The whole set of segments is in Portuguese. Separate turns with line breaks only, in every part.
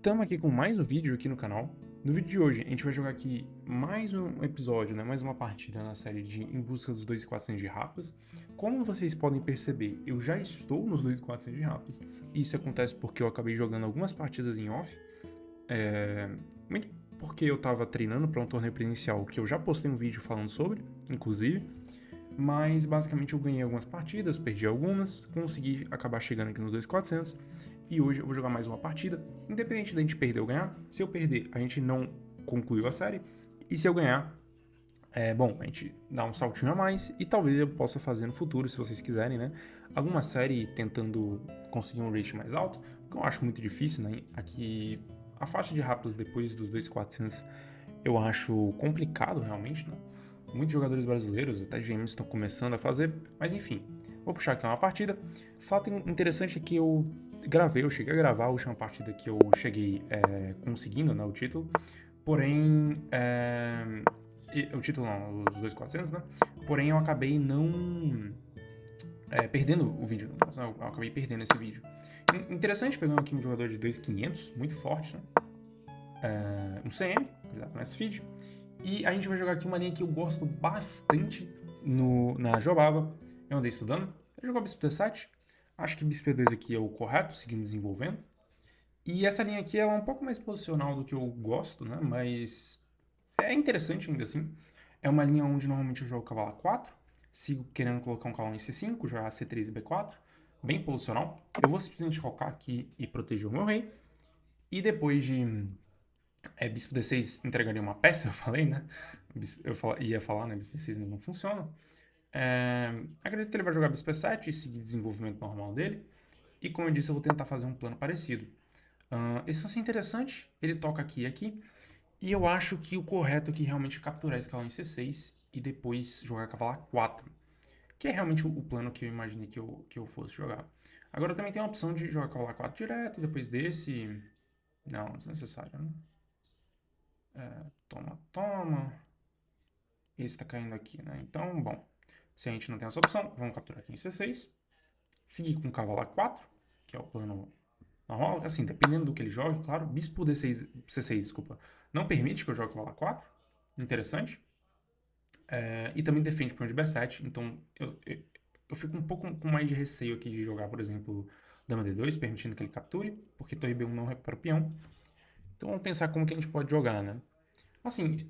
Estamos aqui com mais um vídeo aqui no canal. No vídeo de hoje, a gente vai jogar aqui mais um episódio, né? Mais uma partida na série de Em Busca dos 2.400 de Rapas. Como vocês podem perceber, eu já estou nos 2.400 de Rapas. E isso acontece porque eu acabei jogando algumas partidas em off. Muito porque eu estava treinando para um torneio presencial que eu já postei um vídeo falando sobre, inclusive. Mas basicamente eu ganhei algumas partidas, perdi algumas, consegui acabar chegando aqui no 2.400 e hoje eu vou jogar mais uma partida. Independente da gente perder ou ganhar, se eu perder a gente não concluiu a série e se eu ganhar, bom, a gente dá um saltinho a mais e talvez eu possa fazer no futuro, se vocês quiserem, né? Alguma série tentando conseguir um rate mais alto, que eu acho muito difícil, né? Aqui a faixa de rapas depois dos 2.400 eu acho complicado realmente, né? Muitos jogadores brasileiros, até GMs, estão começando a fazer, mas enfim, vou puxar aqui uma partida. Fato interessante é que eu cheguei a gravar a última partida que eu cheguei conseguindo, né, o título, porém, o título não, os 2.400, né, porém eu acabei não perdendo o vídeo, eu acabei perdendo esse vídeo. Interessante, pegando aqui um jogador de 2.500, muito forte, né, um CM, cuidado com esse feed. E a gente vai jogar aqui uma linha que eu gosto bastante na Jobava. Eu andei estudando. Eu jogo Bispo D7. Acho que Bispo E2 aqui é o correto, seguindo desenvolvendo. E essa linha aqui é um pouco mais posicional do que eu gosto, né? Mas é interessante ainda assim. É uma linha onde normalmente eu jogo cavalo A4. Sigo querendo colocar um cavalo em C5, jogar C3 e B4. Bem posicional. Eu vou simplesmente focar aqui e proteger o meu rei. E depois de Bispo D6 entregaria uma peça, eu falei, né? Ia falar, né? Bispo D6 não funciona. Acredito que ele vai jogar Bispo E7 e seguir o desenvolvimento normal dele. E como eu disse, eu vou tentar fazer um plano parecido. Esse lance é interessante, ele toca aqui e aqui. E eu acho que o correto aqui realmente é capturar esse cavalo em C6 e depois jogar cavalo A4. Que é realmente o plano que eu imaginei que eu fosse jogar. Agora eu também tenho a opção de jogar cavalo A4 direto, depois desse. Não, desnecessário, né? Toma, toma. Esse tá caindo aqui, né? Então, bom, se a gente não tem essa opção, vamos capturar aqui em C6. Seguir com cavalo A4, que é o plano normal. Assim, dependendo do que ele jogue, claro. Bispo D6, C6, desculpa. Não permite que eu jogue cavalo A4. Interessante. E também defende o peão de B7. Então, eu fico um pouco com mais de receio aqui de jogar, por exemplo, dama D2, permitindo que ele capture, porque torre B1 não recupera o peão. Então, vamos pensar como que a gente pode jogar, né? Assim,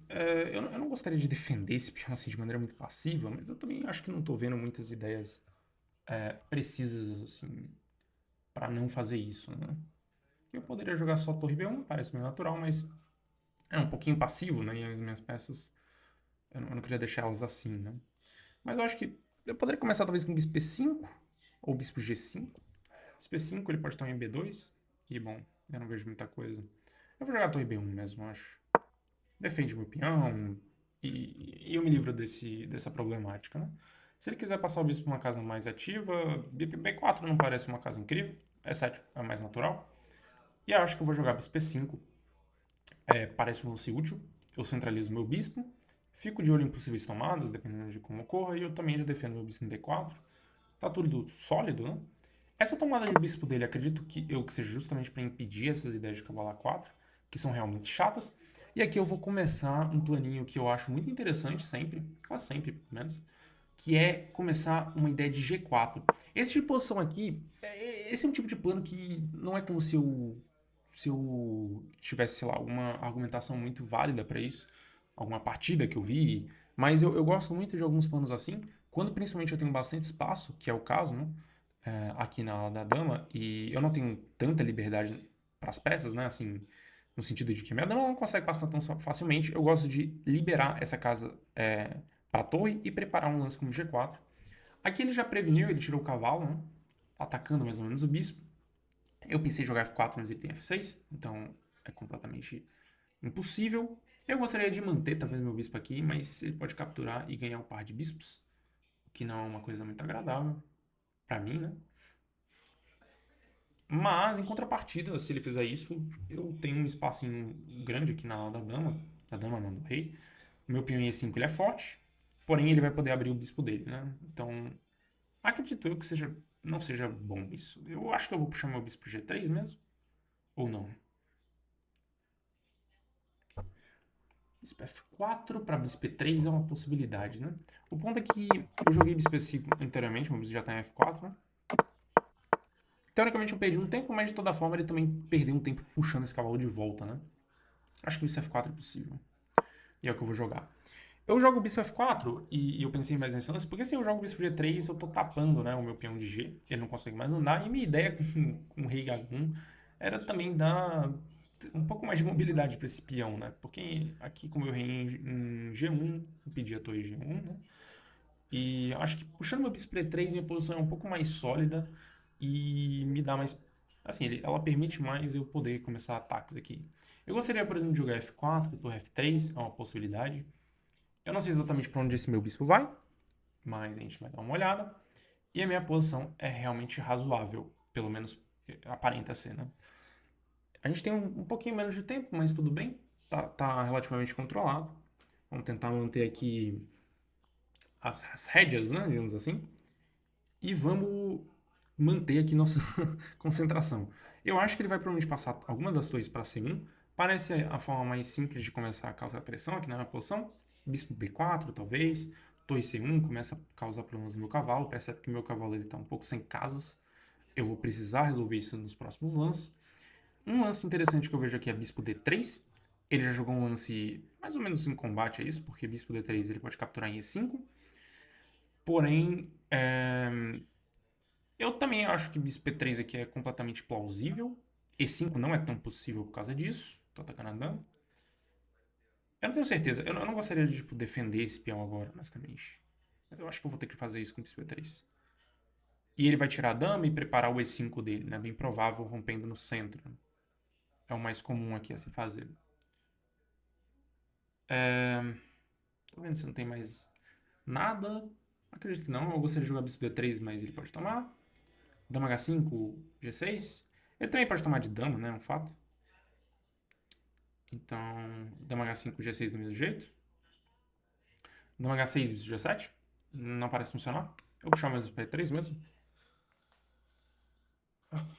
eu não gostaria de defender esse peão assim, de maneira muito passiva, mas eu também acho que não tô vendo muitas ideias precisas assim para não fazer isso, né? Eu poderia jogar só torre B1, parece meio natural, mas é um pouquinho passivo, né? E as minhas peças, eu não queria deixar elas assim, né? Mas eu acho que eu poderia começar talvez com bispo E5 ou bispo G5. Bispo E5 ele pode estar em B2, e bom, eu não vejo muita coisa. Eu vou jogar torre B1 mesmo, eu acho. Defende meu peão e eu me livro dessa problemática, né? Se ele quiser passar o bispo para uma casa mais ativa, B4 não parece uma casa incrível, E7 é mais natural. E eu acho que eu vou jogar bispo E5, parece um lance útil, eu centralizo meu bispo, fico de olho em possíveis tomadas, dependendo de como ocorra, e eu também já defendo meu bispo em D4. Tá tudo sólido, né? Essa tomada de bispo dele, acredito que seja justamente para impedir essas ideias de cavalo A4, que são realmente chatas. E aqui eu vou começar um planinho que eu acho muito interessante sempre, quase sempre, pelo menos, que é começar uma ideia de G4. Esse tipo de posição aqui, esse é um tipo de plano que não é como se eu tivesse, sei lá, alguma argumentação muito válida para isso, alguma partida que eu vi, mas eu gosto muito de alguns planos assim, quando principalmente eu tenho bastante espaço, que é o caso, né? Aqui na ala da dama, e eu não tenho tanta liberdade para as peças, né? Assim, no sentido de que a minha dama não consegue passar tão facilmente, eu gosto de liberar essa casa para a torre e preparar um lance como G4. Aqui ele já preveniu, ele tirou o cavalo, né? Atacando mais ou menos o bispo. Eu pensei em jogar F4, mas ele tem F6, então é completamente impossível. Eu gostaria de manter talvez meu bispo aqui, mas ele pode capturar e ganhar um par de bispos, o que não é uma coisa muito agradável para mim, né? Mas, em contrapartida, se ele fizer isso, eu tenho um espacinho grande aqui na ala da dama não, do rei. O meu peão em E5 ele é forte, porém ele vai poder abrir o bispo dele, né? Então, acredito eu que não seja bom isso. Eu acho que eu vou puxar meu bispo G3 mesmo, ou não. Bispo F4 para Bispo E3 é uma possibilidade, né? O ponto é que eu joguei Bispo E5 anteriormente, meu bispo já tá em F4, né? Teoricamente eu perdi um tempo, mas de toda forma ele também perdeu um tempo puxando esse cavalo de volta, né? Acho que o Bispo F4 é possível. E é o que eu vou jogar. Eu jogo o Bispo F4 e eu pensei mais nesse lance, porque se eu jogo o Bispo G3, eu tô tapando, né, o meu peão de G, ele não consegue mais andar, e minha ideia com o Rei H1 era também dar um pouco mais de mobilidade para esse peão, né? Porque aqui com o meu rei em G1, impedir a torre G1, né? E acho que puxando meu bispo E3, minha posição é um pouco mais sólida e me dá mais. Assim, ela permite mais eu poder começar ataques aqui. Eu gostaria, por exemplo, de jogar F4, torre F3, é uma possibilidade. Eu não sei exatamente para onde esse meu bispo vai, mas a gente vai dar uma olhada. E a minha posição é realmente razoável, pelo menos aparenta ser, né? A gente tem um pouquinho menos de tempo, mas tudo bem. Tá relativamente controlado. Vamos tentar manter aqui as rédeas, né? Digamos assim. E vamos manter aqui nossa concentração. Eu acho que ele vai provavelmente passar alguma das torres para C1. Parece a forma mais simples de começar a causar pressão aqui na minha posição. Bispo B4, talvez. Torre C1 começa a causar problemas no meu cavalo. Percebe que o meu cavalo está um pouco sem casas. Eu vou precisar resolver isso nos próximos lances. Um lance interessante que eu vejo aqui é Bispo D3. Ele já jogou um lance mais ou menos em combate a isso, porque Bispo D3 ele pode capturar em E5. Porém, eu também acho que Bispo E3 aqui é completamente plausível. E5 não é tão possível por causa disso. Tô atacando a dama. Eu não tenho certeza. Eu não gostaria de tipo, defender esse peão agora, honestamente. Mas eu acho que eu vou ter que fazer isso com o Bispo E3. E ele vai tirar a dama e preparar o E5 dele, né? Bem provável, rompendo no centro. É o mais comum aqui a se fazer. Tô vendo se não tem mais nada. Acredito que não. Eu gostaria de jogar Bispo D3, mas ele pode tomar. Dama H5, G6. Ele também pode tomar de dama, né? É um fato. Então, dama H5, G6 do mesmo jeito. Dama H6, bispo G7. Não parece funcionar. Eu vou puxar mais para E3 mesmo.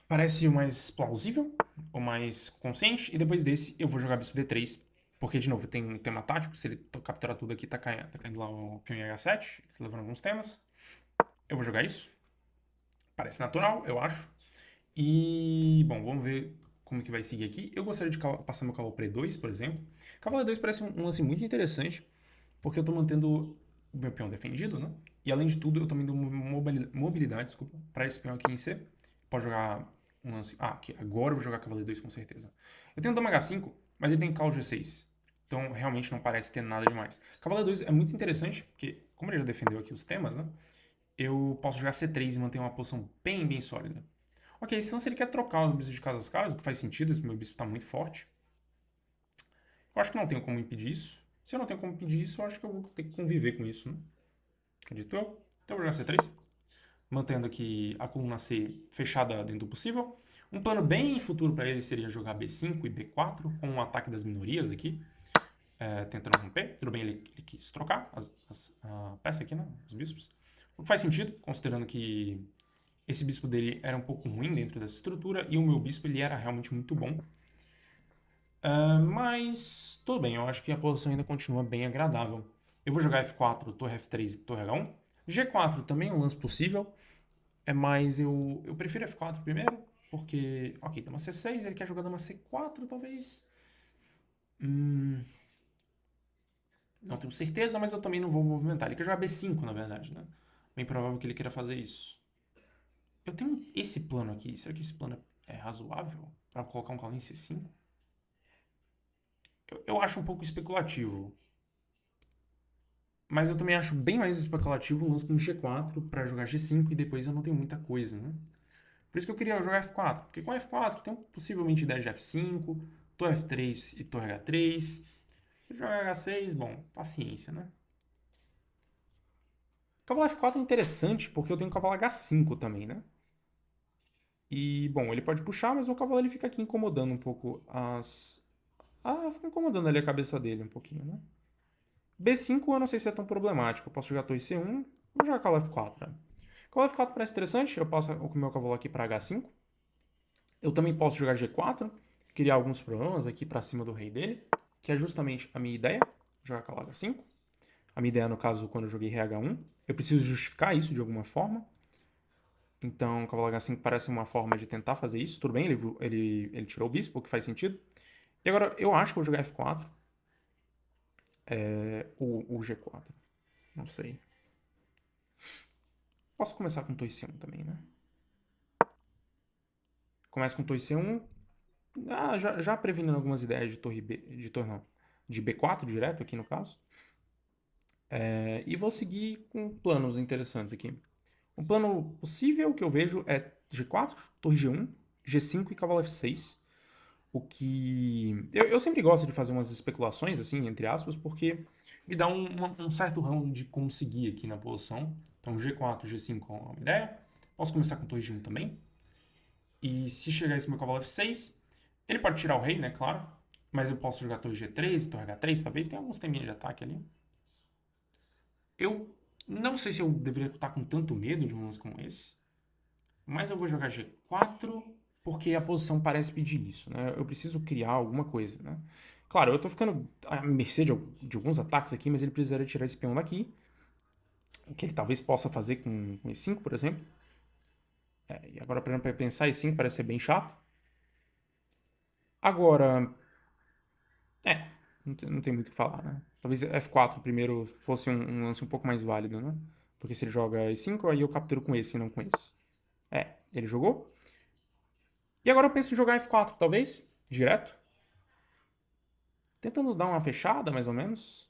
Parece o mais plausível, o mais consciente. E depois desse, eu vou jogar bispo D3. Porque, de novo, tem um tema tático. Se ele capturar tudo aqui, tá caindo lá o peão em H7. Tá levando alguns temas. Eu vou jogar isso. Parece natural, eu acho. E, bom, vamos ver como que vai seguir aqui. Eu gostaria de passar meu cavalo para E2, por exemplo. Cavalo E2 parece um lance muito interessante, porque eu estou mantendo o meu peão defendido, né? E além de tudo, eu também dou mobilidade, desculpa, para esse peão aqui em C. Pode jogar um lance. Ah, aqui, agora eu vou jogar cavalo E2 com certeza. Eu tenho dama H5, mas ele tem cavalo G6. Então realmente não parece ter nada demais. Cavalo E2 é muito interessante, porque, como ele já defendeu aqui os temas, né? Eu posso jogar C3 e manter uma posição bem sólida. Ok, se ele quer trocar o bispo de casa às caras, o que faz sentido, esse meu bispo está muito forte. Eu acho que não tenho como impedir isso. Se eu não tenho como impedir isso, eu acho que eu vou ter que conviver com isso, né? Acredito eu. Então eu vou jogar C3. Mantendo aqui a coluna C fechada dentro do possível. Um plano bem futuro para ele seria jogar B5 e B4 com um ataque das minorias aqui. Tentando romper. Tudo bem, ele quis trocar a peça aqui, né? Os bispos. O que faz sentido, considerando que esse bispo dele era um pouco ruim dentro dessa estrutura e o meu bispo ele era realmente muito bom. Mas tudo bem, eu acho que a posição ainda continua bem agradável. Eu vou jogar F4, torre F3 e torre H1. G4 também é um lance possível, mas eu prefiro F4 primeiro, porque, ok, dama C6, ele quer jogar dama C4 talvez. Não tenho certeza, mas eu também não vou movimentar. Ele quer jogar B5, na verdade, né? Bem provável que ele queira fazer isso. Eu tenho esse plano aqui. Será que esse plano é razoável para colocar um cavalo em C5? Eu acho um pouco especulativo. Mas eu também acho bem mais especulativo um lance com G4 para jogar G5 e depois eu não tenho muita coisa, né? Por isso que eu queria jogar F4. Porque com F4 tem possivelmente ideia de F5, torre F3 e torre H3. Se jogar H6, bom, paciência, né? Cavalo F4 é interessante porque eu tenho cavalo H5 também, né? E, bom, ele pode puxar, mas o cavalo ele fica aqui incomodando um pouco as... Ah, fica incomodando ali a cabeça dele um pouquinho, né? B5 eu não sei se é tão problemático. Eu posso jogar torre C1, vou jogar cavalo F4, né? Cavalo F4 parece interessante, eu passo o meu cavalo aqui para H5. Eu também posso jogar G4, criar alguns problemas aqui para cima do rei dele, que é justamente a minha ideia. jogar cavalo H5. A minha ideia, no caso, quando eu joguei rei H1, eu preciso justificar isso de alguma forma. Então, cavalo H5 parece uma forma de tentar fazer isso. Tudo bem, ele tirou o bispo, o que faz sentido. E agora, eu acho que eu vou jogar F4. Ou G4. Não sei. Posso começar com torre C1 também, né? Começa com torre C1. Já prevenindo algumas ideias de torre B. De torre não. De B4 direto aqui no caso. E vou seguir com planos interessantes aqui. Um plano possível que eu vejo é G4, torre G1, G5 e cavalo F6. O que. Eu sempre gosto de fazer umas especulações, assim, entre aspas, porque me dá um certo ramo de conseguir aqui na posição. Então, G4, G5 é uma ideia. Posso começar com torre G1 também. E se chegar esse meu cavalo F6, ele pode tirar o rei, né? Claro. Mas eu posso jogar torre G3, torre H3, talvez. Tem alguns teminhas de ataque ali. Eu não sei se eu deveria estar com tanto medo de um lance como esse. Mas eu vou jogar G4 porque a posição parece pedir isso, né? Eu preciso criar alguma coisa, né? Claro, eu tô ficando à mercê de alguns ataques aqui, mas ele precisaria tirar esse peão daqui. O que ele talvez possa fazer com E5, por exemplo. E agora, para pensar, E5 parece ser bem chato. Agora, não tem muito o que falar, né? Talvez F4 primeiro fosse um lance um pouco mais válido, né? Porque se ele joga E5, aí eu capturo com esse e não com esse. Ele jogou. E agora eu penso em jogar F4, talvez, direto. Tentando dar uma fechada, mais ou menos.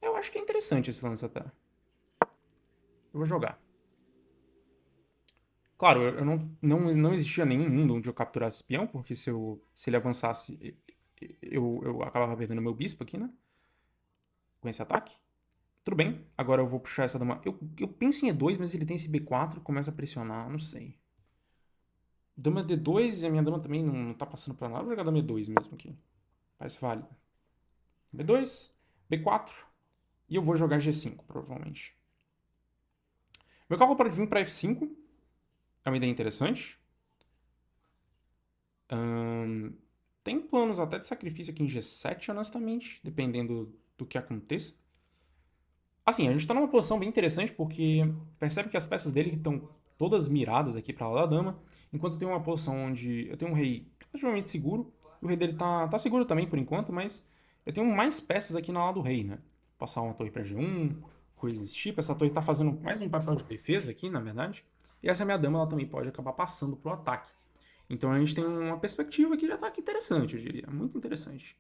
Eu acho que é interessante esse lance até. Eu vou jogar. Claro, eu não existia nenhum mundo onde eu capturasse espião, porque se ele avançasse, eu acabava perdendo meu bispo aqui, né? Com esse ataque. Tudo bem, agora eu vou puxar essa dama. Eu penso em E2, mas ele tem esse B4, começa a pressionar, não sei. Dama D2 e a minha dama também não tá passando pra nada. Vou jogar dama E2 mesmo aqui. Parece válido. B2, B4 e eu vou jogar G5, provavelmente. Meu cavalo pode vir pra F5, é uma ideia interessante. Tem planos até de sacrifício aqui em G7, honestamente, dependendo do que aconteça. Assim, a gente tá numa posição bem interessante porque percebe que as peças dele estão todas miradas aqui pra lá da dama, enquanto eu tenho uma posição onde eu tenho um rei relativamente seguro, e o rei dele tá seguro também por enquanto, mas eu tenho mais peças aqui na lado do rei, né? Passar uma torre pra G1, coisas desse tipo. Essa torre tá fazendo mais um papel de defesa aqui, na verdade. E essa minha dama, ela também pode acabar passando pro ataque. Então a gente tem uma perspectiva aqui de ataque interessante, eu diria. Muito interessante.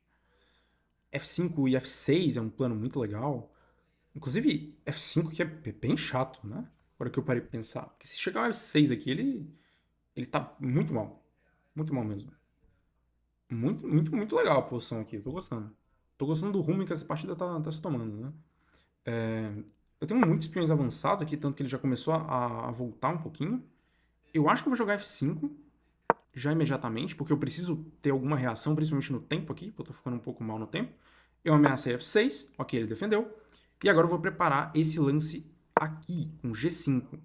F5 e F6 é um plano muito legal. Inclusive, F5 que é bem chato, né? Agora que eu parei pra pensar. Porque se chegar o F6 aqui, ele tá muito mal. Muito mal mesmo. Muito, muito, muito legal a posição aqui. Eu tô gostando. Tô gostando do rumo que essa partida tá se tomando, né? Eu tenho muitos peões avançados aqui, tanto que ele já começou a voltar um pouquinho. Eu acho que eu vou jogar F5 já imediatamente, porque eu preciso ter alguma reação, principalmente no tempo aqui, porque eu tô ficando um pouco mal no tempo. Eu ameacei F6, ok, ele defendeu. E agora eu vou preparar esse lance aqui, com G5.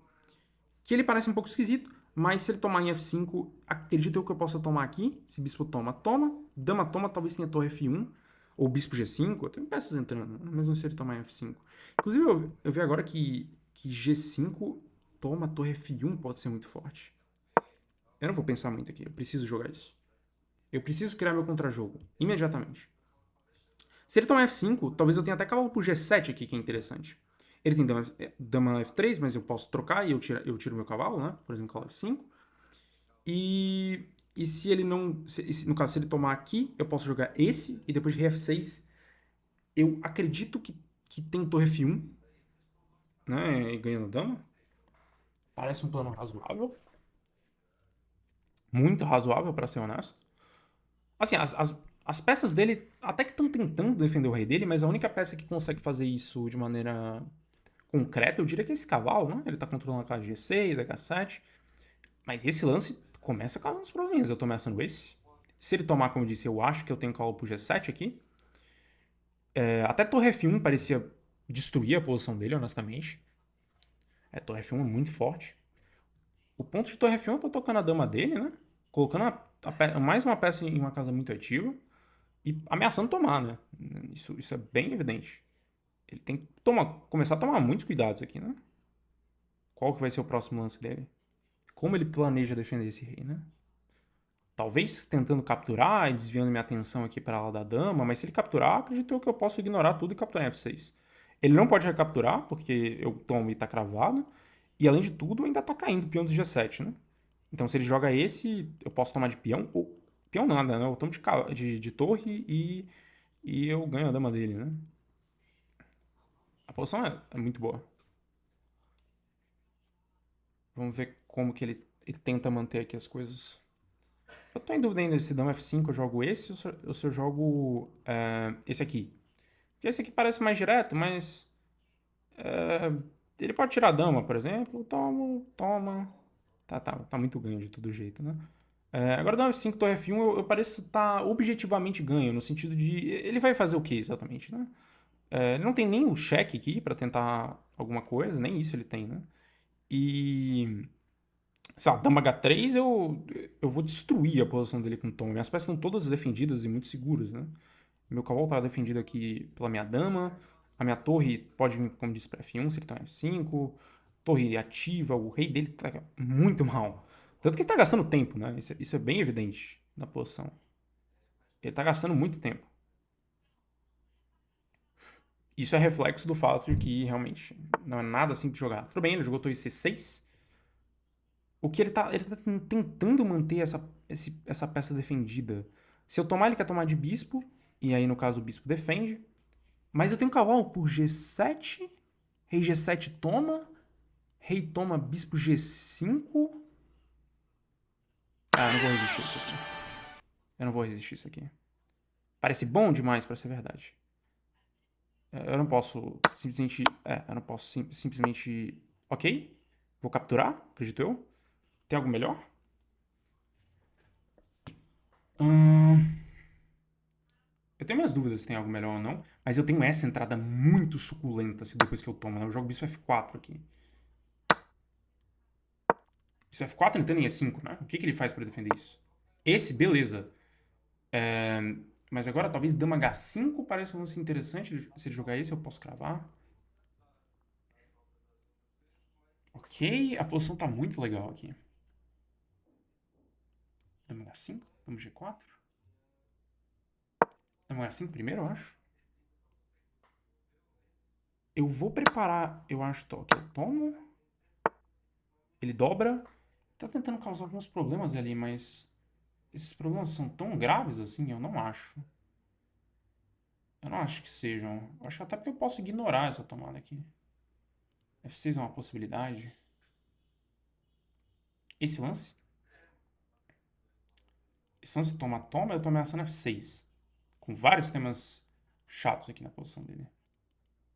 Que ele parece um pouco esquisito, mas se ele tomar em F5, acredito eu que eu possa tomar aqui. Se bispo toma, toma. Dama toma, talvez tenha torre F1. Ou bispo G5. Eu tenho peças entrando, mesmo se ele tomar em F5. Inclusive, eu vi agora que G5 toma torre F1, pode ser muito forte. Eu não vou pensar muito aqui, eu preciso jogar isso. Eu preciso criar meu contrajogo, imediatamente. Se ele tomar F5, talvez eu tenha até cavalo pro G7 aqui, que é interessante. Ele tem dama F3, mas eu posso trocar e eu tiro meu cavalo, né? Por exemplo, cavalo F5. E se ele não... no caso, se ele tomar aqui, eu posso jogar esse, e depois de rei F6, eu acredito que tem torre F1, né? E ganhando dama. Parece um plano razoável. Muito razoável, para ser honesto. Assim, as peças dele até que estão tentando defender o rei dele, mas a única peça que consegue fazer isso de maneira concreta, eu diria que é esse cavalo, né? Ele tá controlando a casa G6, H7. Mas esse lance começa a causar uns probleminhas. Eu tô ameaçando esse. Se ele tomar, como eu disse, eu acho que eu tenho cavalo pro G7 aqui. Até torre F1 parecia destruir a posição dele, honestamente. Torre F1 é muito forte. O ponto de torre F1 eu tô tocando a dama dele, né? Colocando mais uma peça em uma casa muito ativa. e ameaçando tomar, né? Isso é bem evidente. Ele tem que começar a tomar muitos cuidados aqui, né? Qual que vai ser o próximo lance dele? Como ele planeja defender esse rei, né? Talvez tentando capturar e desviando minha atenção aqui para lá da dama, mas se ele capturar, acredito eu que eu posso ignorar tudo e capturar em F6. Ele não pode recapturar, porque eu tomo e tá cravado. E além de tudo, ainda tá caindo o peão do G7, né? Então se ele joga esse, eu posso tomar de peão, ou peão nada, né? Eu tomo de torre e eu ganho a dama dele, né? A posição é muito boa. Vamos ver como que ele tenta manter aqui as coisas. Eu tô em dúvida ainda se dama F5 eu jogo esse ou se eu jogo esse aqui. Porque esse aqui parece mais direto, mas ele pode tirar a dama, por exemplo. Toma. Tá muito ganho de todo jeito, né? Agora dama F5, torre F1, eu pareço estar objetivamente ganho, no sentido de... Ele vai fazer o que exatamente, né? Ele não tem nem o cheque aqui pra tentar alguma coisa, nem isso ele tem, né? E... Sei lá, dama H3, eu vou destruir a posição dele com o tom. Minhas peças estão todas defendidas e muito seguras, né? Meu cavalo tá defendido aqui pela minha dama. A minha torre pode vir, como disse, pra F1, se ele tá em F5. Torre ativa, o rei dele tá muito mal. Tanto que ele tá gastando tempo, né? Isso é bem evidente na posição. Ele tá gastando muito tempo. Isso é reflexo do fato de que realmente não é nada simples de jogar. Tudo bem, ele jogou torre C6. O que ele tá tentando manter essa peça defendida. Se eu tomar, ele quer tomar de bispo. E aí, no caso, o bispo defende. Mas eu tenho um cavalo por G7. Rei G7 toma. Rei toma bispo G5. Ah, eu não vou resistir isso aqui. Eu não vou resistir isso aqui. Parece bom demais pra ser verdade. Eu não posso simplesmente... eu não posso simplesmente... Ok, vou capturar, acredito eu. Tem algo melhor? Eu tenho minhas dúvidas se tem algo melhor ou não, mas eu tenho essa entrada muito suculenta se depois que eu tomo, né? Eu jogo bispo F4 aqui. Bispo F4 entrando em E5, né? O que ele faz pra defender isso? Esse, beleza. Mas agora talvez dama H5 pareça um lance interessante. Se ele jogar esse, eu posso cravar. Ok, a posição tá muito legal aqui. Dama H5, dama G4. Dama H5 primeiro, eu acho. Eu vou preparar, eu acho, que eu tomo. Ele dobra. Tá tentando causar alguns problemas ali, mas esses problemas são tão graves assim? Eu não acho. Eu não acho que sejam. Eu acho até porque eu posso ignorar essa tomada aqui. F6 é uma possibilidade. Esse lance? Esse lance toma, eu tô ameaçando F6. Com vários temas chatos aqui na posição dele.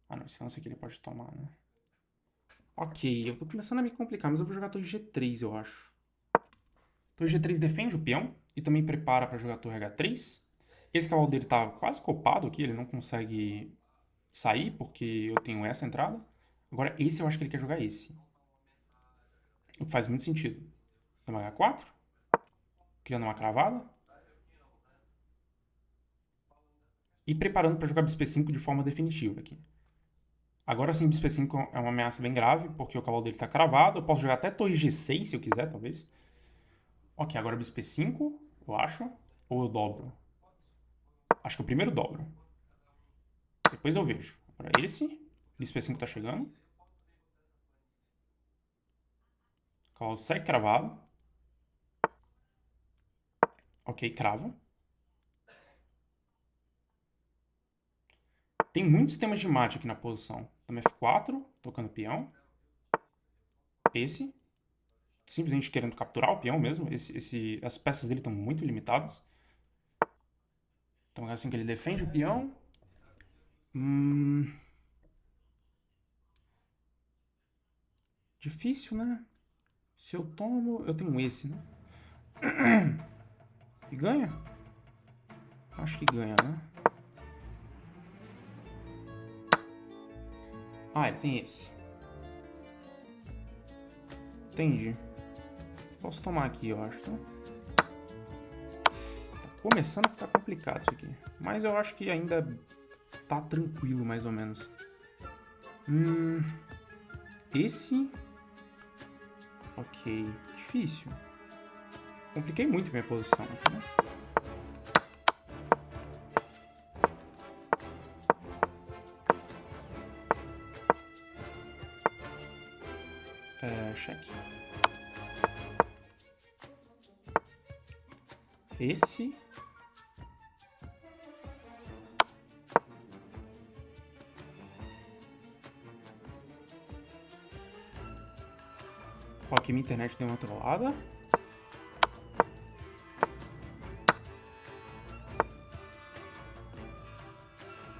Ah não, esse lance aqui ele pode tomar, né? Ok, eu tô começando a me complicar, mas eu vou jogar torre G3, eu acho. Torre G3 defende o peão e também prepara pra jogar torre H3. Esse cavalo dele tá quase copado aqui, ele não consegue sair porque eu tenho essa entrada. Agora esse eu acho que ele quer jogar esse. O que faz muito sentido. Dama H4, criando uma cravada. E preparando para jogar bispo E5 de forma definitiva aqui. Agora sim, bispo E5 é uma ameaça bem grave, porque o cavalo dele tá cravado. Eu posso jogar até torre G6 se eu quiser, talvez. Ok, agora bispo E5, eu acho. Ou eu dobro? Acho que eu primeiro dobro. Depois eu vejo. Agora esse. Bispo E5 tá chegando. O cavalo segue cravado. Ok, cravo. Tem muitos temas de mate aqui na posição. Dama F4, tocando peão. Esse. Simplesmente querendo capturar o peão mesmo. As peças dele estão muito limitadas. Então é assim que ele defende o peão. Difícil, né? Se eu tomo, eu tenho esse, né? E ganha? Acho que ganha, né? Ah, ele tem esse. Entendi. Posso tomar aqui, eu acho, tá? Tá começando a ficar complicado isso aqui. Mas eu acho que ainda tá tranquilo, mais ou menos. Esse... Ok, difícil. Compliquei muito minha posição aqui, né? Cheque. Esse... Ok, minha internet deu uma trollada.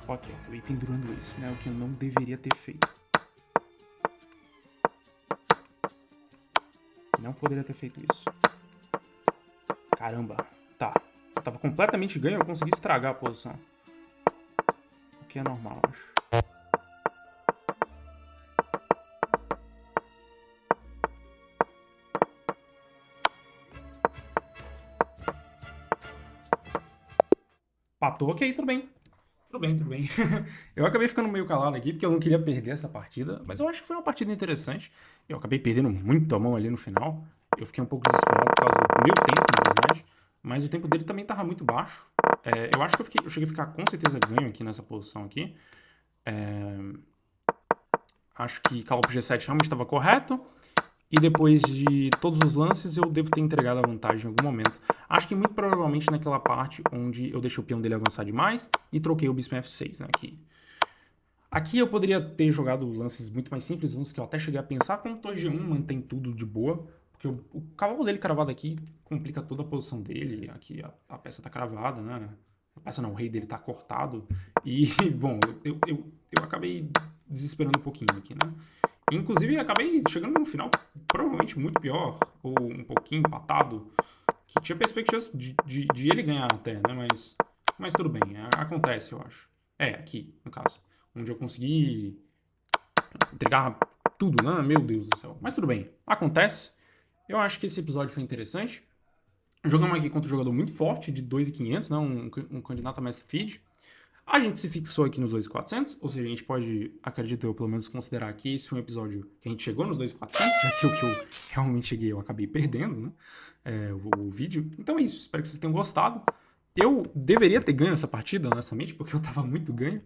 Ok, eu acabei pendurando esse, né? O que eu não deveria ter feito. Não poderia ter feito isso. Caramba. Tá. Eu tava completamente ganho, eu consegui estragar a posição. O que é normal, acho. Patou, ok, tudo bem. Tudo bem, tudo bem. Eu acabei ficando meio calado aqui, porque eu não queria perder essa partida, mas eu acho que foi uma partida interessante. Eu acabei perdendo muito a mão ali no final. Eu fiquei um pouco desesperado por causa do meu tempo, na verdade, mas o tempo dele também tava muito baixo. Eu acho que eu cheguei a ficar com certeza ganho aqui nessa posição aqui. Acho que Calopo G7 realmente estava correto. E depois de todos os lances, eu devo ter entregado a vantagem em algum momento. Acho que muito provavelmente naquela parte onde eu deixei o peão dele avançar demais e troquei o bispo em F6, né, aqui eu poderia ter jogado lances muito mais simples, lances que eu até cheguei a pensar, como torre G1 mantém tudo de boa, porque o cavalo dele cravado aqui complica toda a posição dele. Aqui a peça tá cravada, né? A peça não, o rei dele tá cortado. E, bom, eu acabei desesperando um pouquinho aqui, né? Inclusive, acabei chegando no final provavelmente muito pior, ou um pouquinho empatado, que tinha perspectivas de ele ganhar até, né? Mas tudo bem, acontece, eu acho. Aqui, no caso, onde eu consegui entregar tudo, né? Meu Deus do céu. Mas tudo bem, acontece. Eu acho que esse episódio foi interessante. Jogamos aqui contra um jogador muito forte, de 2.500, né? Um candidato a mestre feed. A gente se fixou aqui nos 2.400, ou seja, a gente pode, acredito eu, pelo menos considerar que esse foi um episódio que a gente chegou nos 2.400, já que o que eu realmente cheguei eu acabei perdendo, né? O vídeo. Então é isso, espero que vocês tenham gostado. Eu deveria ter ganho essa partida, honestamente, porque eu tava muito ganho,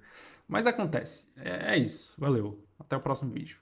mas acontece. É isso, valeu. Até o próximo vídeo.